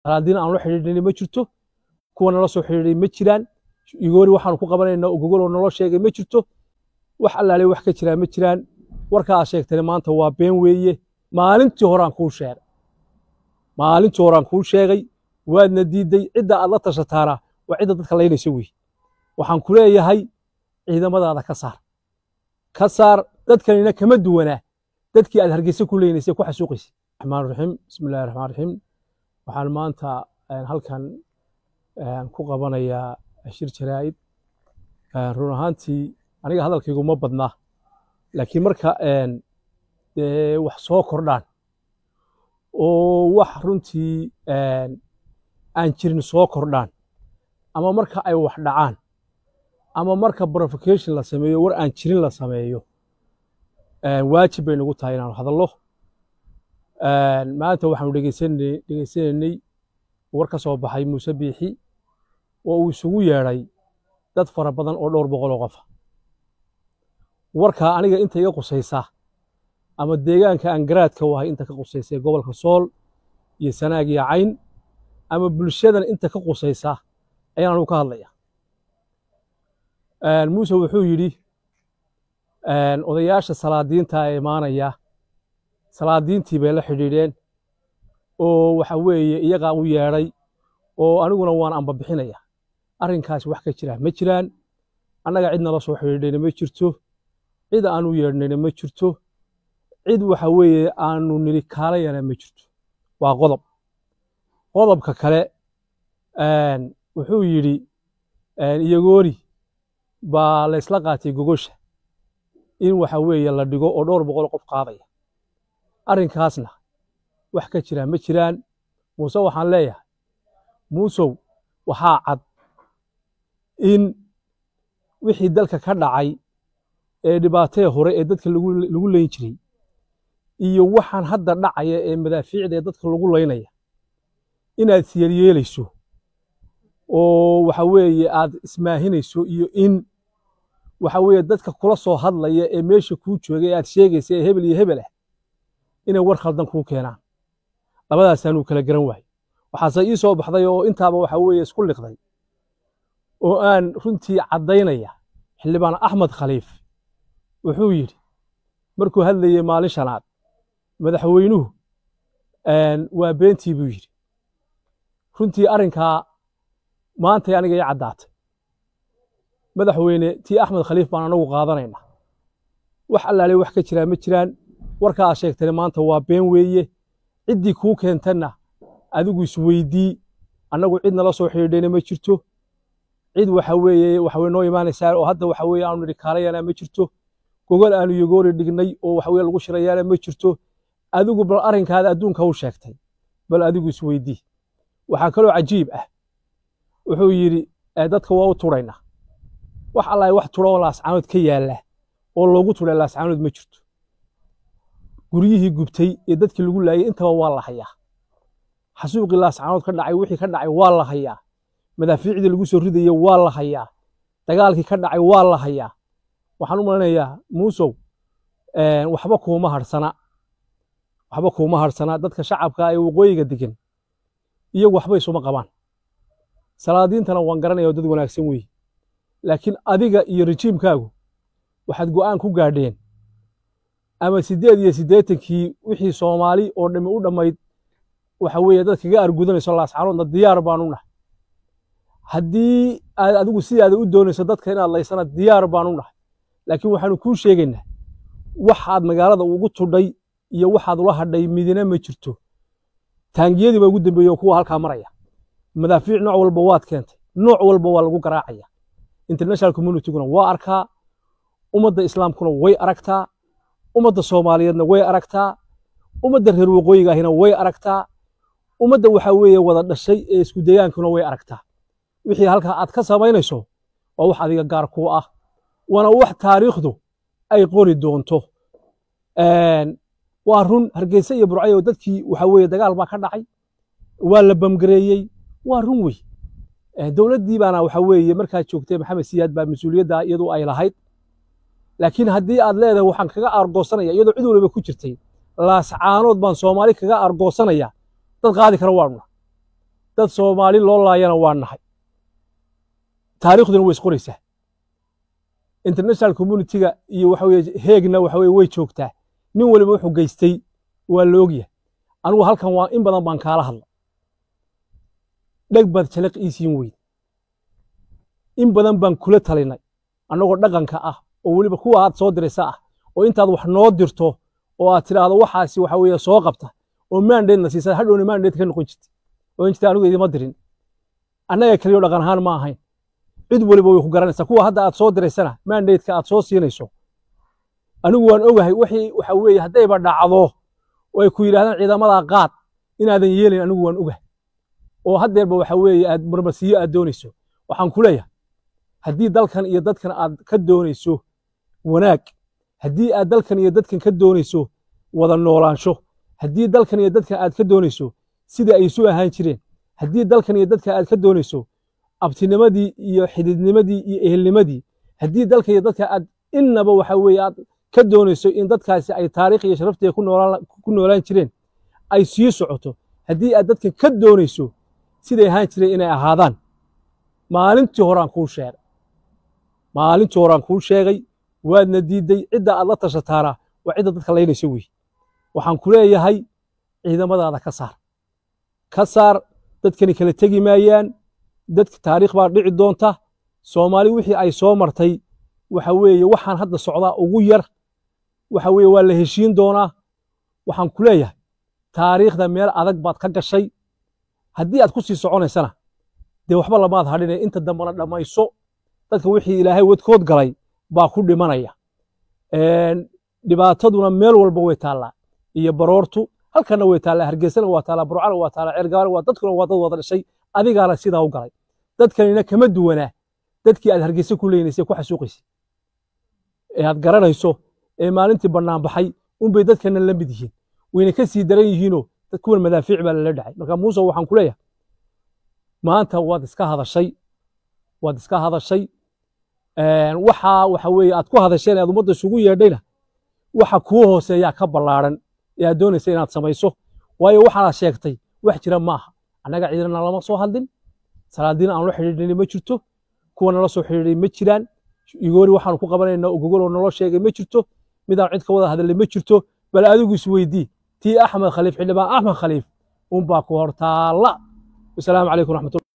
salaadiin aan la xiriirin ma jirto kuwa nala soo xiriiray ma jiraan igoori waxaan ku qabanaynaa gogol oo naloo sheegay ma jirto wax allaale wax ka jira ma jiraan warka aad sheegtay maanta waa been weeye maalintii horaan kuu sheegay waadna diiday cidda aad la tashataana waa cidda dadka laynaysa weeye waxaan ku leeyahay ciidamadaada ka saar dadkanina kama duwanaa dadkii aad hargeysa ku leynaysay ku xasuuqaysay raxmaan raxiim bismillahi raxmaan raxiim waxaan maanta halkan ku qabanayaa shir jaraa'id run ahaantii aniga hadalkaygu ma badnaa laakiin marka wax soo kordhaan oo wax runtii aan jirin soo kordhaan ama marka ay wax dhacaan ama marka provocation la sameeyo war aan jirin la sameeyo waajib bay nagu tahay inaan hadallo maanta waxaanu dhegaysanaynay war ka soo baxay Muuse Biixi oo uu isugu yeedhay dad fara badan oo dhowr boqol oo qof warka aniga inta iga qusaysa ama deegaanka aan garaadka wahay inta ka qusaysay gobolka Sool iyo Sanaag iyo Cayn ama bulshadan inta ka qusaysa ayaan ka hadlayaa Muuse wuxuu yidhi odayaasha salaadiinta ee imaanaya salaadiintii bay la xidhiidheen oo waxa weeye iyaga u yeedhay oo aniguna waan amba bixinaya arrinkaas wax ka jira ma jiraan annaga cidna la soo xidhiidhayna ma jirto cid aan u yeedhnayna ma jirto cid waxa weeye aanu niri kaalayana ma jirto waa qodobka kale wuxuu yidhi iyagoori baa la isla qaatay gogosha in waxa weeye la dhigo oo dhowr boqol qof qaadaya arrinkaasna wax ka jira ma jiraan Muuse waxaan leeyahay Muusow waxaa cad in wixii dalka ka dhacay ee dhibaatee hore ee dadka lagu leyn jiray iyo waxaan hadda dhacaya ee madaafiicda ee dadka lagu leynaya inaad siyaryeelayso oo waxa weeye aad ismaahinayso iyo in waxa weeye dadka kula soo hadlaya ee meesha kuu joogay aad sheegaysa ee hebel iyo hebel ah inay war khaldan kuu keenaan labadaasaanu kala garan waayay waxaase ii soo baxday oo intaaba waxa weeye isku liqday oo aan runtii caddaynaya xildhibaan Axmed Khaliif wuxuu yidhi markuu hadlayay maalin shanaad madaxweynuhu waa beentii buu yidhi runtii arrinkaa maanta aniga ii caddaatay madaxweyne tii Axmed Khaliif baan anagu qaadanaynaa wax allaale wax ka jira ma jiraan warka aad sheegtay maanta waa been weeye ciddii kuu keentana adigu isweydii annagu cidna la soo xidhiidhayna ma jirto cid waxa weeye noo imaanaysaa oo hadda waxa weeye aanu nidhi kaalayana ma jirto gogol aanu iyagoori dhignay oo waxa weeye lagu shirayaana ma jirto adigu bal arrinkaada adduunka u sheegtay bal adigu isweydii waxaa kaloo cajiib ah wuxuu yidhi dadka waa u turaynaa wax allaay wax turo oo laascaanood ka yaalla oo loogu turay laascaanood ma jirto guryihii gubtay ee dadkii lagu laayay intaba waa la hayaa xasuuqii laascaanood ka dhacay wixii ka dhacay waa la hayaa madaafiicdii lagu soo ridayay waa la hayaa dagaalkii ka dhacay waa la hayaa waxaan u maleynayaa Muusow waxba kuuma harsana dadka shacabka ee waqooyiga degan iyagu waxba isuma qabaan salaadiintana waan garanayaa dad wanaagsan weeye laakiin adiga iyo rejiimkaagu waxaad go'aan ku gaadheen ama 88kii wixii Soomaali oo dhami u dhamayd waxa weeye dad kaga argudanayso laascaanoodna diyaar baan u nahay haddii aad adigu sidaada u doonayso dadka inaad laysana diyaar baan u nahay laakiin waxaanu kuu sheegaynaa waxaad magaalada ugu tudhay iyo waxaad ula hadhay midina ma jirto taangiyadii baa ugu dambeeyay kuwa halkaa maraya madaafiic nooc walba waad keentay nooc walba waa lagu garaacaya international community-guna waa arkaa ummadda islaamkuna way aragtaa ummadda Soomaaliyeedna way aragtaa ummadda reer waqooyiga ahina way aragtaa ummadda waxa weeye wada dhashay ee isku deegaankuna way aragtaa wixii halka aad ka samaynayso waa wax adiga gaar ku ah wana wax taariikhdu ay qori doonto waa run Hargeysa iyo Burco oo dadkii waxa weeye dagaal baa ka dhacay waa la bamgareeyay waa run wey dawladdii baana waxa weeye markaa joogtay Maxamed Siyaad baa mas'uuliyadda iyadoo ay lahayd laakiin haddii aad leedahay waxaan kaga argoosanaya iyadoo cid walba ku jirtay laascaanood baan Soomaali kaga argoosanaya dad qaadi kara waanu dad Soomaali loo laayana waa nahay taariikhduna way isqoraysaa international community-ga iyo waxa weeye heegna waxa weeye way joogtaa nin waliba wuxuu geystay waa la ogyahay anigu halkan waa in badan baan kaala hadla dhag bad jaliq iisiin weyn in badan baan kula talinay anagoo dhaqanka ah oo waliba kuwa aad soo diraysa ah oo intaad wax noo dirto oo aad tiraahdo waxaasi waxa weeye soo qabta oo mandate na siisa hadhowna mandate ka noqon jirtay oo inta anigu idima dirin annaga kaliya dhaqan ahaan ma ahayn cid waliba way ku garanaysaa kuwa hadda aad soo diraysana mandate-ka aad soo siinayso anigu waan ogahay wixii waxa weeye haddayba dhacdo oo ay ku yiraahdaan ciidamada qaad inaadan yeelin anigu waan ogahay oo haddeerba waxa weeye aad marmarsiyo aad doonayso waxaan ku leeyahay haddii dalkan iyo dadkan aad ka doonayso wanaag haddii aad dalkan iyo dadkan ka doonayso wada noolaansho haddii dalkan iyo dadkan aad ka doonayso sida ay isu ahaan jireen haddii dalkan iyo dadkan aad ka doonayso abtinimadii iyo xididnimadii iyo ehelnimadii haddii dalkan iyo dadkan aad innaba waxa weeye aad ka doonayso in dadkaasi ay taariikh iyo sharafteeda ku noolaan jireen ay sii socoto haddii aad dadkan ka doonayso siday ahaan jireen inay ahaadaan maalintii horaan kuu sheegay waadna diiday cidda aad la tashataana waa cidda dadka laynaysa wey waxaan ku leeyahay ciidamadaada ka saar dadkani kala tegi maayaan dadka taariikh baa dhici doonta Soomaali wixii ay soo martay waxa weeye waxaan hadda socdaa ugu yar waxa weeye waa la heshiin doonaa waxaan ku leeyahay taariikhda meel adag baad ka gashay haddii aad ku sii soconaysana dee waxba lamaad hadhinay inta dambana dhammayso dadka wixii ilaahay wadkood galay baa ku dhimanaya dhibaataduna meel walba way taallaa iyo baroortu halkana way taallaa hargeysana waa taallaa burcana waa taallaa ceergaana waa dadkuna waa dad wada dhashay adigaana sidaa u galay dadkanina kama duwanaa dadkii aad hargeysa ku leynaysay ku xasuuqaysay ee aad garanayso ee maalintii bannaan baxay unbay dadkana la mid yihiin wayna ka sii daran yihiinoo dad kuwan madaafiic baa lala dhacay marka muuse waxaan ku leeyahay maanta waad iska hadashay waxa weeye aad ku hadasheen aad ummadda isugu yeedhayna waxa kuu hooseeyaa ka ballaaran ee aad doonaysa inaad samayso waayo waxaad sheegtay wax jira maaha annaga ciidana lama soo hadlin salaadiin aan la xiriirin ma jirto kuwa nala soo xiriiray ma jiraan igoori waxaan ku qabanaynaa gogol oo naloo sheegay ma jirto midaan cid ka wada hadlay ma jirto bal adigu isweydii tii Axmed Khaliif xildhibaan Axmed Khaliif baa ku hortaala. Assalaamu calaykum waraxmatullahi